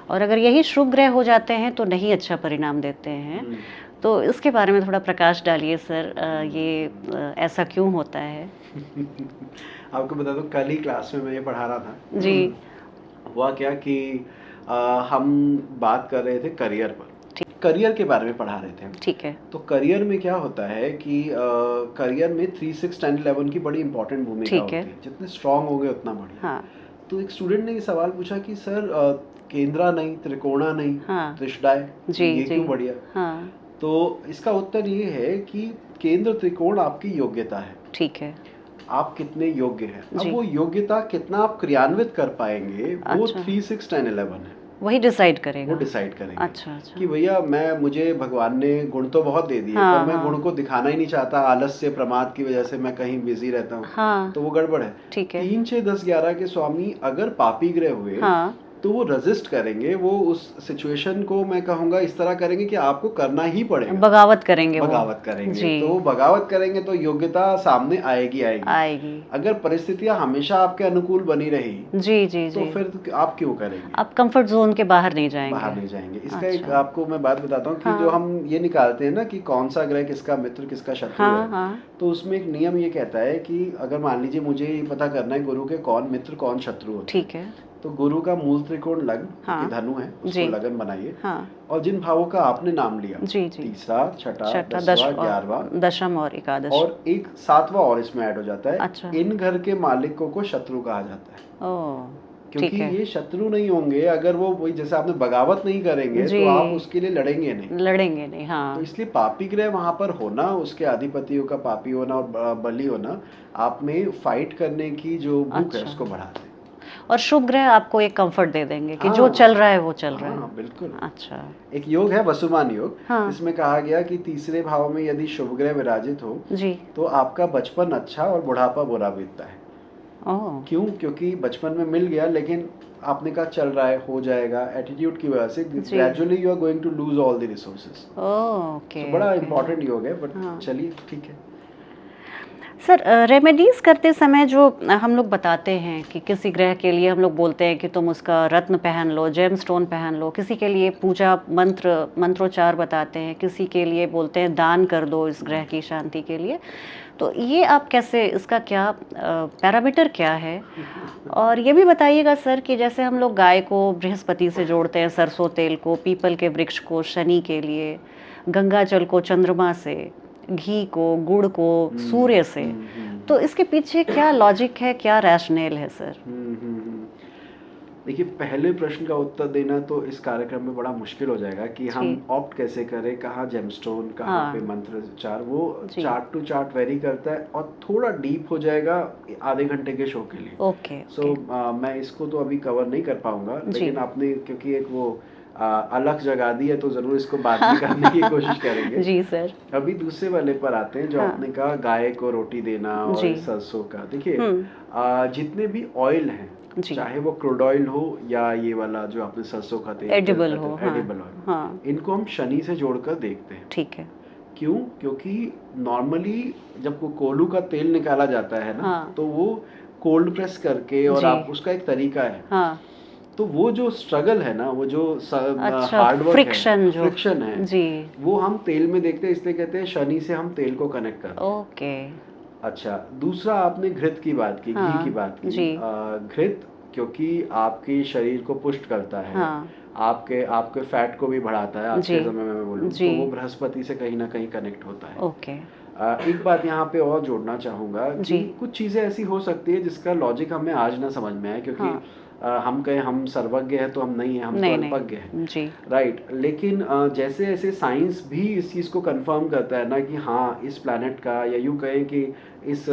और अगर यही शुभ ग्रह हो जाते हैं तो नहीं अच्छा परिणाम देते हैं। तो इसके बारे में थोड़ा प्रकाश डालिए सर, ये ऐसा क्यों होता है? आपको बता दो, कल ही क्लास में मैं ये पढ़ा रहा था जी। हुआ क्या कि हम बात कर रहे थे करियर पर, करियर के बारे में पढ़ा रहे थे। ठीक है। तो करियर में क्या होता है कि करियर में 3 6 10 11 की बड़ी इंपॉर्टेंट भूमिका होती है। जितने स्ट्रांग हो गए उतना बढ़िया। हाँ। तो एक स्टूडेंट ने ये सवाल पूछा कि सर केंद्रा नहीं, त्रिकोणा नहीं, हाँ त्रिशडाय, जी ये जी क्यों बढ़िया? हाँ तो इसका उत्तर ये है कि केंद्र त्रिकोण आपकी योग्यता है, ठीक है आप कितने योग्य हैं। अब जी वो योग्यता कितना आप क्रियान्वित कर पाएंगे वो अच्छा 3, 6, 10, 11 है, वही डिसाइड वो करेगा डिसाइड करेंगे अच्छा अच्छा कि भैया मुझे भगवान ने गुण तो बहुत दे दिए, पर हाँ मैं हाँ गुण को दिखाना ही नहीं चाहता, आलस्य प्रमाद की वजह से मैं कहीं बिजी रहता हूँ, हाँ तो वो गड़बड़ है। ठीक है 3, 6, 10, 11 के स्वामी अगर पापी ग्रह हुए हाँ तो वो रेजिस्ट करेंगे, वो उस सिचुएशन को मैं कहूँगा इस तरह करेंगे कि आपको करना ही पड़ेगा, बगावत करेंगे वो बगावत करेंगे। जी तो बगावत करेंगे तो योग्यता सामने आएगी आएगी। आएगी अगर परिस्थितियां हमेशा आपके अनुकूल बनी रही जी जी तो जी फिर आप क्यों करेंगे, आप कंफर्ट जोन के बाहर नहीं बाहर जाएंगे नहीं जाएंगे। इसका एक अच्छा आपको मैं बात बताता हूँ कि हाँ जो हम ये निकालते हैं ना कि कौन सा ग्रह किसका मित्र किसका शत्रु हाँ है, हाँ तो उसमें एक नियम ये कहता है कि अगर मान लीजिए मुझे ये पता करना है गुरु के कौन मित्र कौन शत्रु होते हैं, ठीक है तो गुरु का मूल त्रिकोण लग्न हाँ कि धनु है, उसको जी लगन बनाइए, हाँ और जिन भावों का आपने नाम लिया, जी जी तीसरा, छठा, छठा दसवां, 11वां, दशम और एकादश और एक 7वां और इसमें ऐड हो जाता है, अच्छा इन घर के मालिकों को शत्रु कहा जाता है। ओ क्योंकि ठीक है ये शत्रु नहीं होंगे अगर वो वही जैसे आपने बगावत नहीं करेंगे जी तो आप उसके लिए लड़ेंगे नहीं। लड़ेंगे नहीं तो हाँ इसलिए पापी ग्रह वहां पर होना, उसके अधिपतियों का पापी होना और बली होना आप में फाइट करने की जो भूख है अच्छा उसको बढ़ाते हैं। और शुभ ग्रह आपको एक कंफर्ट दे देंगे कि जो हाँ चल रहा है वो चल रहा हाँ है बिल्कुल। अच्छा एक योग है वसुमान योग, हाँ इसमें कहा गया कि तीसरे भाव में यदि शुभ ग्रह विराजित हो जी तो आपका बचपन अच्छा और बुढ़ापा बुरा बीतता है। ओह क्यों? क्योंकि बचपन में मिल गया लेकिन आपने कहा चल रहा है, हो जाएगा, एटीट्यूड की वजह से जी gradually you are going to lose all the resources. Okay तो बड़ा ओके इंपॉर्टेंट योग है, बट हाँ चलिए ठीक है। सर रेमेडीज करते समय जो हम लोग बताते हैं कि किसी ग्रह के लिए हम लोग बोलते हैं कि तुम उसका रत्न पहन लो, जेम स्टोन पहन लो, किसी के लिए पूजा मंत्रोच्चार बताते हैं, किसी के लिए बोलते हैं दान कर दो इस ग्रह की शांति के लिए, तो ये आप कैसे, इसका क्या पैरामीटर क्या है? और ये भी बताइएगा सर कि जैसे हम लोग गाय को बृहस्पति से जोड़ते हैं, सरसों तेल को, पीपल के वृक्ष को शनि के लिए, गंगा जल को चंद्रमा से, घी को, गुड़ को सूर्य से, तो इसके पीछे क्या लॉजिक है, क्या रैशनल है सर? देखिए, पहले प्रश्न का उत्तर देना तो इस कार्यक्रम में बड़ा मुश्किल हो जाएगा कि हम ऑप्ट कैसे करें, कहाँ जेमस्टोन, कहाँ पे मंत्रोच्चार, वो चार्ट टू चार्ट वेरी करता है और थोड़ा डीप हो जाएगा आधे घंटे के शो के लिए। ओके सो मैं इसको तो अभी कवर नहीं कर पाऊंगा, लेकिन आपने क्योंकि एक वो अलग जगा दी है तो जरूर इसको बाद में करने की कोशिश करेंगे। जी सर। अभी दूसरे वाले पर आते हैं जो आपने कहा गाय को रोटी देना और सरसों का। देखिए, जितने भी ऑयल हैं, चाहे वो क्रूड ऑयल हो या ये वाला जो आपने सरसों का तेल, एडिबल हो, एडिबल ऑयल, इनको हम शनि से जोड़कर देखते हैं। ठीक है। क्यों? क्योंकि नॉर्मली जब कोलू का तेल निकाला जाता है ना, तो वो कोल्ड प्रेस करके, और आप उसका एक तरीका है, तो वो जो स्ट्रगल है ना, वो जो हार्ड वर्क है, फ्रिक्शन है जी, वो हम तेल में देखते हैं, इसलिए कहते हैं शनि से हम तेल को कनेक्ट करते हैं। ओके। अच्छा, दूसरा आपने घृत की बात की, घी की बात की। घृत क्योंकि आपके शरीर को पुष्ट करता है, आपके फैट को भी बढ़ाता है, आज के समय में मैं बोलूँ तो वो बृहस्पति से कहीं ना कहीं कनेक्ट होता है। ओके। एक बात यहाँ पे और जोड़ना चाहूंगा कि कुछ चीजें ऐसी हो सकती है जिसका लॉजिक हमें आज ना समझ में आए, क्योंकि हम कहें हम सर्वज्ञ हैं तो हम नहीं हैं, हम तो अल्पज्ञ हैं, राइट। लेकिन जैसे ऐसे साइंस भी इस चीज़ को कंफर्म करता है ना कि हाँ, इस प्लैनेट का, या यूँ कहें कि इस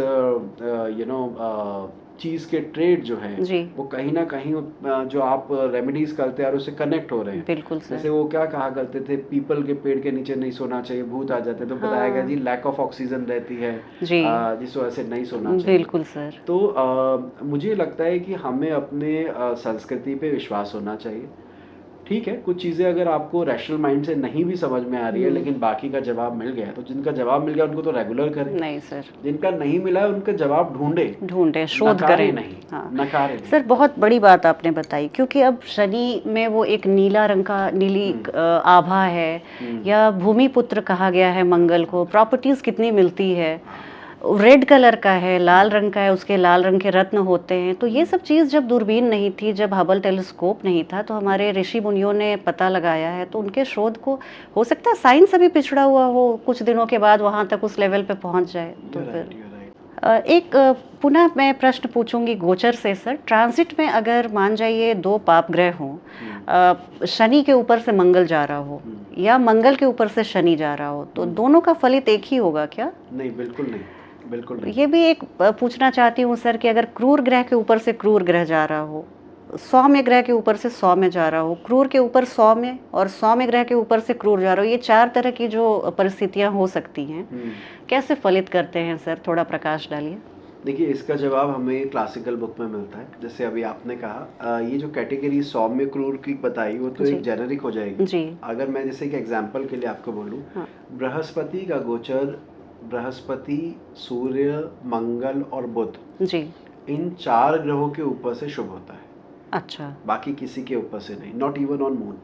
चीज़ के ट्रेड जो है वो कहीं ना कहीं जो आप रेमेडीज करते हैं और उससे कनेक्ट हो रहे हैं। बिल्कुल सर। जैसे वो क्या कहा करते थे, पीपल के पेड़ के नीचे नहीं सोना चाहिए, भूत आ जाते हैं, तो बताया गया जी लैक ऑफ ऑक्सीजन रहती है, जिस वजह से नहीं सोना चाहिए। बिल्कुल सर। तो मुझे लगता है कि हमें अपने संस्कृति पे विश्वास होना चाहिए। ठीक है, कुछ चीज़ें अगर आपको रैशनल माइंड से नहीं भी समझ में आ रही है, लेकिन बाकी का जवाब मिल गया है, तो जिनका जवाब मिल गया उनको तो रेगुलर करें। नहीं सर। जिनका नहीं मिला है उनका जवाब ढूंढे, शोध करें, नहीं नकारे नहीं। सर बहुत बड़ी बात आपने बताई, क्योंकि अब शनि में वो एक नीला रंग का, नीली आभा है, या भूमि पुत्र कहा गया है मंगल को, प्रॉपर्टीज कितनी मिलती है, रेड कलर का है, लाल रंग का है, उसके लाल रंग के रत्न होते हैं। तो ये सब चीज़ जब दूरबीन नहीं थी, जब हबल टेलीस्कोप नहीं था, तो हमारे ऋषि मुनियों ने पता लगाया है, तो उनके शोध को हो सकता है साइंस अभी पिछड़ा हुआ हो, कुछ दिनों के बाद वहाँ तक उस लेवल पे पहुँच जाए। तो फिर एक पुनः मैं प्रश्न पूछूंगी गोचर से सर, ट्रांजिट में अगर मान जाइए 2 पाप ग्रह हों, शनि के ऊपर से मंगल जा रहा हो या मंगल के ऊपर से शनि जा रहा हो, तो दोनों का फलित एक ही होगा क्या? नहीं, बिल्कुल नहीं, बिल्कुल नहीं। ये भी एक पूछना चाहती हूँ सर कि अगर क्रूर ग्रह के ऊपर से क्रूर ग्रह जा रहा हो, सौम्य ग्रह के ऊपर से सौम्य जा रहा हो, क्रूर के ऊपर सौम्य और सौम्य ग्रह के ऊपर से क्रूर जा रहा हो, ये 4 तरह की जो परिस्थितियाँ हो सकती हैं, कैसे फलित करते हैं सर? थोड़ा प्रकाश डालिए। देखिए, इसका जवाब हमें क्लासिकल बुक में मिलता है। जैसे अभी आपने कहा, ये जो कैटेगरी सौम्य क्रूर की बताई, वो तो एक जेनेरिक हो जाएगी जी। अगर मैं जैसे कि एग्जांपल के लिए आपको बोलूँ, बृहस्पति का गोचर, बृहस्पति, सूर्य, मंगल और बुध जी, इन 4 ग्रहों के ऊपर से शुभ होता है। अच्छा, बाकी किसी के ऊपर से नहीं, not even on moon.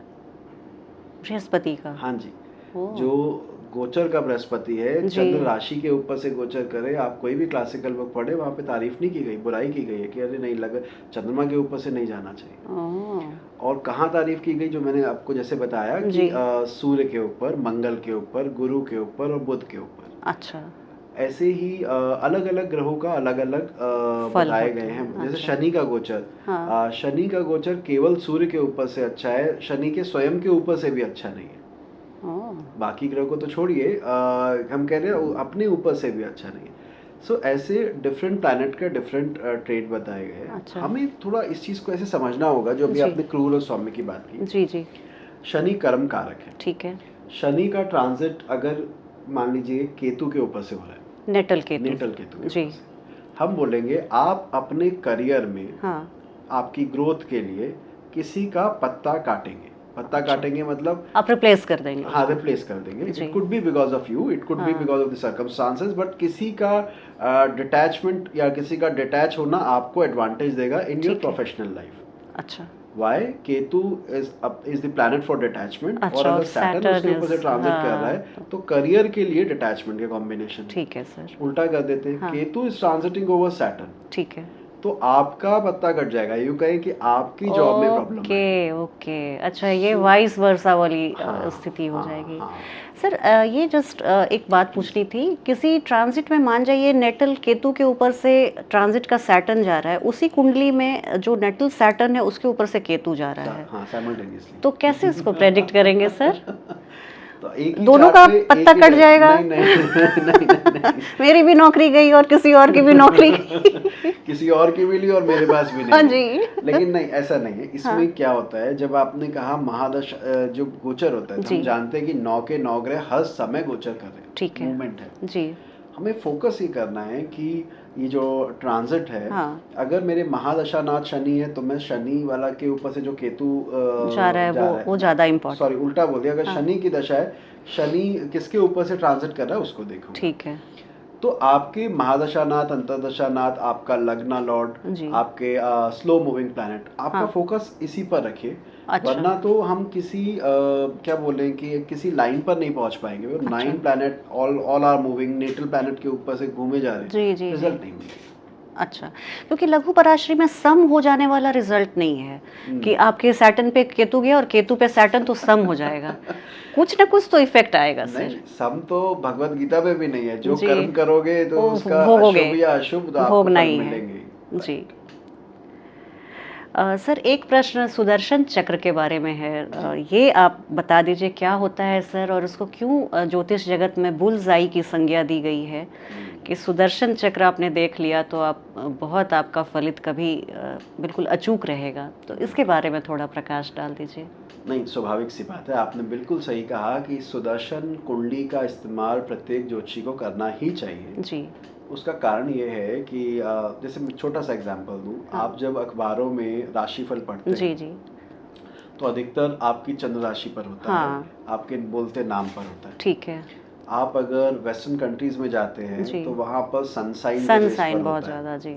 Brihaspati का? हाँ जी, जो गोचर का बृहस्पति है, चंद्र राशि के ऊपर से गोचर करे, आप कोई भी क्लासिकल बुक पढ़े, वहाँ पे तारीफ नहीं की गई, बुराई की गई है कि अरे नहीं, लगा चंद्रमा के ऊपर से नहीं जाना चाहिए। और कहाँ तारीफ की गई? जो मैंने आपको जैसे बताया कि सूर्य के ऊपर, मंगल के ऊपर, गुरु के ऊपर और बुध के ऊपर। अच्छा, ऐसे ही अलग अलग ग्रहों का अलग अलग बताए गए हैं। जैसे शनि का गोचर, शनि का गोचर केवल सूर्य के ऊपर से अच्छा है, शनि के स्वयं के ऊपर से भी अच्छा नहीं है। बाकी ग्रह को तो छोड़िए, हम कह रहे हैं अपने ऊपर से भी अच्छा नहीं है। सो ऐसे डिफरेंट प्लैनेट का डिफरेंट ट्रेड बताए गए हैं। अच्छा। हमें थोड़ा इस चीज़ को ऐसे समझना होगा, जो अभी आपने क्रूर और सौम्य की बात की। जी जी। शनि कर्म कारक है। ठीक है। शनि का ट्रांजिट अगर मान लीजिए केतु के ऊपर से हो रहा है, नेटल केतु जी, हम बोलेंगे आप अपने करियर में आपकी ग्रोथ के लिए किसी का पत्ता काटेंगे। पत्ता काटेंगे मतलब आप रिप्लेस कर देंगे। हाँ, रिप्लेस कर देंगे। It could be because of you, it could be because of the circumstances, but किसी का डिटैचमेंट या किसी का डिटैच होना आपको एडवांटेज देगा इन योर प्रोफेशनल लाइफ। अच्छा। Why? Ketu is the planet for detachment, और अगर सैटर्न उसके ऊपर से ट्रांजिट कर रहा है तो करियर के लिए डिटैचमेंट के कॉम्बिनेशन। ठीक है सर। उल्टा कर देते हैं, Ketu is transiting over Saturn. ठीक है। तो आपका पत्ता कट जाएगा, यूं कहें कि आपकी जॉब में प्रॉब्लम है। ओके, अच्छा, ये वाइस वर्सा वाली स्थिति हो जाएगी। सर, ये जस्ट एक बात पूछनी थी, किसी ट्रांजिट में मान जाइए नेटल केतु के ऊपर से ट्रांजिट का सैटर्न जा रहा है, उसी कुंडली में जो नेटल सैटर्न है उसके ऊपर से केतु जा रहा है, साइमल्टेनियसली, तो कैसे इसको प्रेडिक्ट करेंगे सर? तो एक दोनों का पत्ता कट जाएगा? नहीं। मेरी भी नौकरी गई और किसी और की भी नौकरी गई। किसी और की भी ली और मेरे पास भी नहीं। हाँ जी। लेकिन नहीं, ऐसा नहीं है। इसमें क्या होता है, जब आपने कहा महादशा जो गोचर होता है, तो हम जानते हैं कि 9 के 9 ग्रह हर समय गोचर कर रहे हैं। ठीक है, मूवमेंट है जी। हमें फोकस ये करना है कि ये जो ट्रांजिट है, अगर मेरे महादशानाथ शनि है तो मैं शनि वाला के ऊपर से जो केतु जा रहा है वो ज्यादा इम्पोर्टेंट, सॉरी उल्टा बोल दिया, अगर शनि की दशा है, शनि किसके ऊपर से ट्रांजिट कर रहा है उसको देखो। ठीक है। तो आपके महादशानाथ, अंतरदशानाथ, आपका लग्न लॉर्ड, आपके स्लो मूविंग प्लैनेट, आपका फोकस इसी पर रखिए। अच्छा। वरना तो हम किसी क्या बोलें कि किसी लाइन पर नहीं पहुंच पाएंगे। 9 planet all are moving, natal planet के ऊपर से घूमे जा रहे हैं, रिजल्ट नहीं मिलेगा। अच्छा, क्योंकि लघु पराश्री में सम हो जाने वाला रिजल्ट नहीं है कि आपके सैटर्न पे केतु गया और केतु पे सैटर्न तो सम हो जाएगा। कुछ ना कुछ तो इफेक्ट आएगा सर। नहीं, सम तो भगवत गीता में भी नहीं है, जो कर्म करोगे तो उसका अशुभ या अशुभ आपको फल मिलेंगे। जी। सर, एक प्रश्न सुदर्शन चक्र के बारे में है, ये आप बता दीजिए क्या होता है सर, और उसको क्यों ज्योतिष जगत में बुलजाई की संज्ञा दी गई है कि सुदर्शन चक्र आपने देख लिया तो आप बहुत आपका फलित कभी बिल्कुल अचूक रहेगा, तो इसके बारे में थोड़ा प्रकाश डाल दीजिए। नहीं, स्वाभाविक सी बात है, आपने बिल्कुल सही कहा कि सुदर्शन कुंडली का इस्तेमाल प्रत्येक ज्योतिषी को करना ही चाहिए जी। उसका कारण ये है कि जैसे मैं छोटा सा एग्जांपल दूं, आप जब अखबारों में राशिफल पढ़ते हैं जी, तो अधिकतर आपकी चंद्र राशि पर होता है, आपके बोलते नाम पर होता है। ठीक है। आप अगर वेस्टर्न कंट्रीज में जाते हैं तो वहाँ पर सनसाइन बहुत ज़्यादा जी,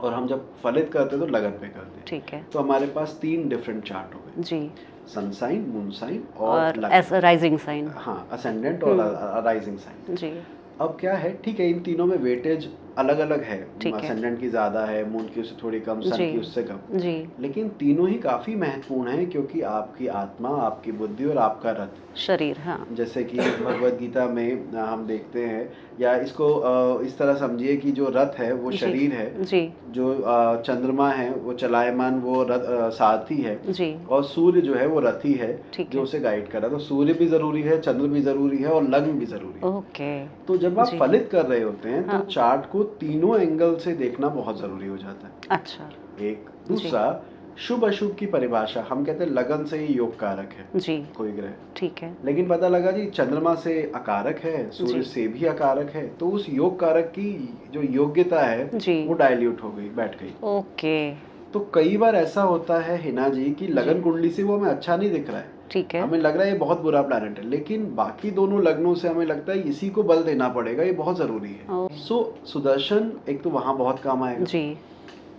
और हम जब फलित करते हैं तो लगन पे करते हैं। ठीक है। तो हमारे पास 3 डिफरेंट चार्ट हो गए जी, सनसाइन, मूनसाइन और राइजिंग साइन। हाँ, असेंडेंट और राइजिंग साइन जी। अब क्या है, ठीक है, इन तीनों में वेटेज अलग अलग है, ठीक है। असेंडेंट की ज़्यादा है, मून की उससे थोड़ी कम, सन जी की उससे कम, जी। लेकिन तीनों ही काफ़ी महत्वपूर्ण हैं क्योंकि आपकी आत्मा, आपकी बुद्धि और आपका रथ, शरीर, हाँ। जैसे कि भगवत गीता में हम देखते हैं, या इसको इस तरह समझिए कि जो रथ है वो जी शरीर है, जी जो चंद्रमा है वो चलायमान, वो रथ सारथी है, जी। और सूर्य जो है वो रथी है ठीक जो है। उसे गाइड कर रहा है। तो सूर्य भी ज़रूरी है, चंद्र भी ज़रूरी है, और लग्न भी ज़रूरी है। ओके। तो जब आप जी फलित कर रहे होते हैं तो हाँ। चार्ट को तीनों एंगल से देखना बहुत ज़रूरी हो जाता है। अच्छा। एक जी दूसरा, शुभ अशुभ की परिभाषा, हम कहते हैं लगन से ही योग कारक है जी। कोई ग्रह, ठीक है। लेकिन पता लगा जी चंद्रमा से अकारक है, सूर्य जी से भी अकारक है, तो उस योग कारक की जो योग्यता है जी। वो डाइल्यूट हो गई, बैठ गई। ओके। तो कई बार ऐसा होता है हिना जी कि जी लगन कुंडली से वो हमें अच्छा नहीं दिख रहा है, ठीक है। हमें लग रहा है ये बहुत बुरा प्लैनेट है, लेकिन बाकी दोनों लग्नों से हमें लगता है इसी को बल देना पड़ेगा, ये बहुत ज़रूरी है। ओ सो सुदर्शन एक तो वहाँ बहुत काम आएगा। जी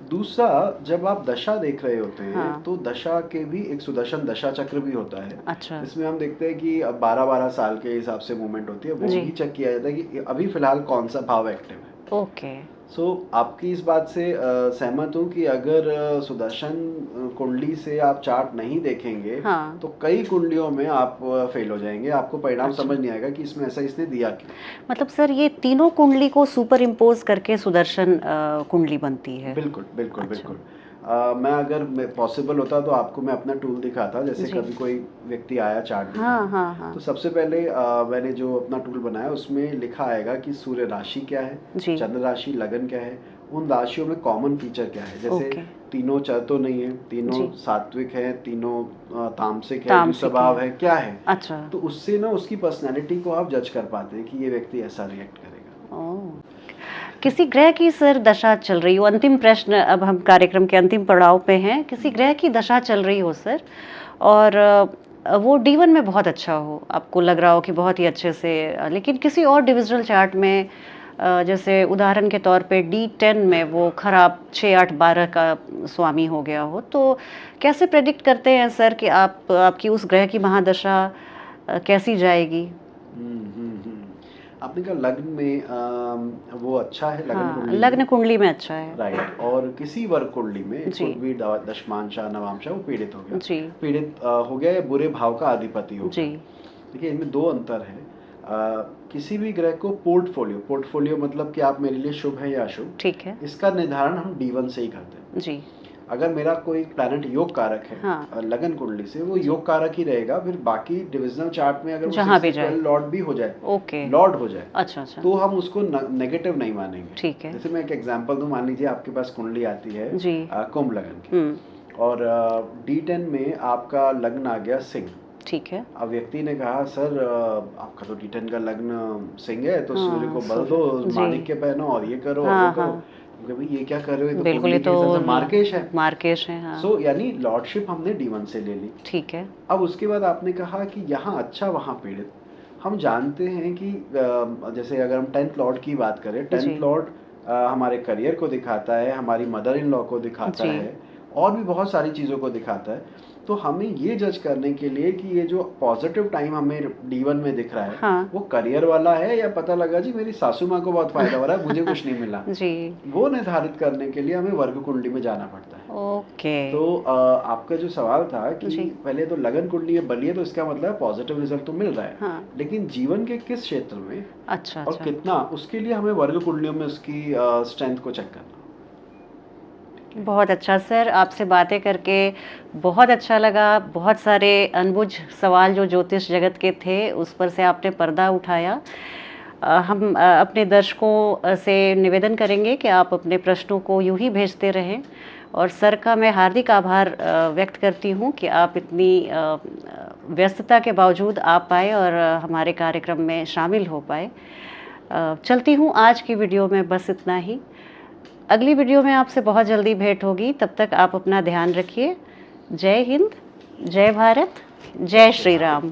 दूसरा, जब आप दशा देख रहे होते हैं हाँ। तो दशा के भी एक सुदर्शन दशा चक्र भी होता है, अच्छा। जिसमें हम देखते हैं कि अब 12-12 साल के हिसाब से मूवमेंट होती है, वो जी भी चेक किया जाता है कि अभी फिलहाल कौन सा भाव एक्टिव है। ओके। सो आपकी इस बात से सहमत हूँ कि अगर सुदर्शन कुंडली से आप चार्ट नहीं देखेंगे हाँ। तो कई कुंडलियों में आप फेल हो जाएंगे, आपको परिणाम अच्छा। समझ नहीं आएगा कि इसमें ऐसा इसने दिया क्यों। मतलब सर ये तीनों कुंडली को सुपर इम्पोज करके सुदर्शन कुंडली बनती है। बिल्कुल बिल्कुल अच्छा। बिल्कुल। मैं अगर पॉसिबल होता तो आपको मैं अपना टूल दिखाता, जैसे जी कभी कोई व्यक्ति आया चार्ट हाँ दिखाने, हाँ हाँ। तो सबसे पहले मैंने जो अपना टूल बनाया उसमें लिखा आएगा कि सूर्य राशि क्या है, जी चंद्र राशि, लगन क्या है, उन राशियों में कॉमन फीचर क्या है, जैसे ओके। तीनों चर तो नहीं है, तीनों जी सात्विक है, तीनों तामसिक है, तामसिक द्विस्वभाव है, क्या है। अच्छा। तो उससे ना उसकी पर्सनैलिटी को आप जज कर पाते हैं कि ये व्यक्ति ऐसा रिएक्ट करेगा। ओह! किसी ग्रह की सर दशा चल रही हो, अंतिम प्रश्न, अब हम कार्यक्रम के अंतिम पड़ाव पे हैं, किसी ग्रह की दशा चल रही हो सर, और वो D1 में बहुत अच्छा हो, आपको लग रहा हो कि बहुत ही अच्छे से, लेकिन किसी और डिविजनल चार्ट में जैसे उदाहरण के तौर पे D10 में वो खराब 6, 8, 12 का स्वामी हो गया हो, तो कैसे प्रेडिक्ट करते हैं सर कि आपकी उस ग्रह की महादशा कैसी जाएगी? आपने कहा लग्न में वो अच्छा है, लगन हाँ, कुंडली लग्न में, कुंडली में अच्छा है। राइट, और किसी वर्ग कुंडली में जी कुल भी दशमांशा नवांशा वो पीड़ित हो गया, जी पीड़ित हो गया या बुरे भाव का अधिपति हो जी गया। देखिए इनमें दो अंतर है। किसी भी ग्रह को पोर्टफोलियो, पोर्टफोलियो मतलब कि आप मेरे लिए शुभ है या अशुभ, ठीक है। इसका निर्धारण हम D1 से ही करते हैं। जी अगर मेरा कोई प्लैनेट योग कारक है हाँ लगन कुंडली से, वो जी योग कारक ही रहेगा, फिर बाकी डिविजनल चार्ट में अगर वो जहाँ 6 भी से जाए। 12 लॉर्ड भी हो जाए, ओके। लॉर्ड हो जाए, अच्छा अच्छा। तो हम उसको नेगेटिव नहीं मानेंगे। ठीक है। जैसे मैं एक एग्जांपल दूं, मान लीजिए आपके पास कुंडली आती है जी कुंभ लगन की, और D10 में आपका लग्न आ गया सिंह। ठीक है। अब व्यक्ति ने कहा सर आपका तो D10 का लग्न सिंह है, तो सूर्य हाँ को बल दो, सूर्य जी माणिक्य पहनो और ये करो और हाँ वो करो। हाँ तो भाई ये क्या कर रहे हो, ये तो बिल्कुल, ये कुंडली के तो हिसाब से मार्केश है। मार्केश है हाँ। सो यानी लॉर्डशिप हमने D1 से ले ली। ठीक है। अब उसके बाद आपने कहा कि यहाँ अच्छा वहाँ पीड़ित। हम जानते हैं कि जैसे अगर हम 10th लॉर्ड की बात करें, 10th जी लॉर्ड हमारे करियर को दिखाता है, हमारी मदर इन लॉ को दिखाता जी है, और भी बहुत सारी चीज़ों को दिखाता है। तो हमें ये जज करने के लिए कि ये जो पॉजिटिव टाइम हमें D1 में दिख रहा है हाँ वो करियर वाला है, या पता लगा जी मेरी सासू माँ को बहुत फायदा हो रहा है, मुझे कुछ नहीं मिला, जी वो निर्धारित करने के लिए हमें वर्ग कुंडली में जाना पड़ता है। ओके। तो आपका जो सवाल था कि जी पहले तो लगन कुंडली है बलिए, तो इसका मतलब पॉजिटिव रिजल्ट तो मिल रहा है, हाँ लेकिन जीवन के किस क्षेत्र में अच्छा और अच्छा। कितना, उसके लिए हमें वर्ग कुंडलियों में उसकी स्ट्रेंथ को चेक करना। बहुत अच्छा सर, आपसे बातें करके बहुत अच्छा लगा। बहुत सारे अनबुझ सवाल जो ज्योतिष जगत के थे उस पर से आपने पर्दा उठाया। हम अपने दर्शकों से निवेदन करेंगे कि आप अपने प्रश्नों को यूं ही भेजते रहें, और सर का मैं हार्दिक आभार व्यक्त करती हूं कि आप इतनी व्यस्तता के बावजूद आ पाए और हमारे कार्यक्रम में शामिल हो पाए। चलती हूं, आज की वीडियो में बस इतना ही। अगली वीडियो में आपसे बहुत जल्दी भेंट होगी, तब तक आप अपना ध्यान रखिए। जय हिंद, जय भारत, जय श्री राम।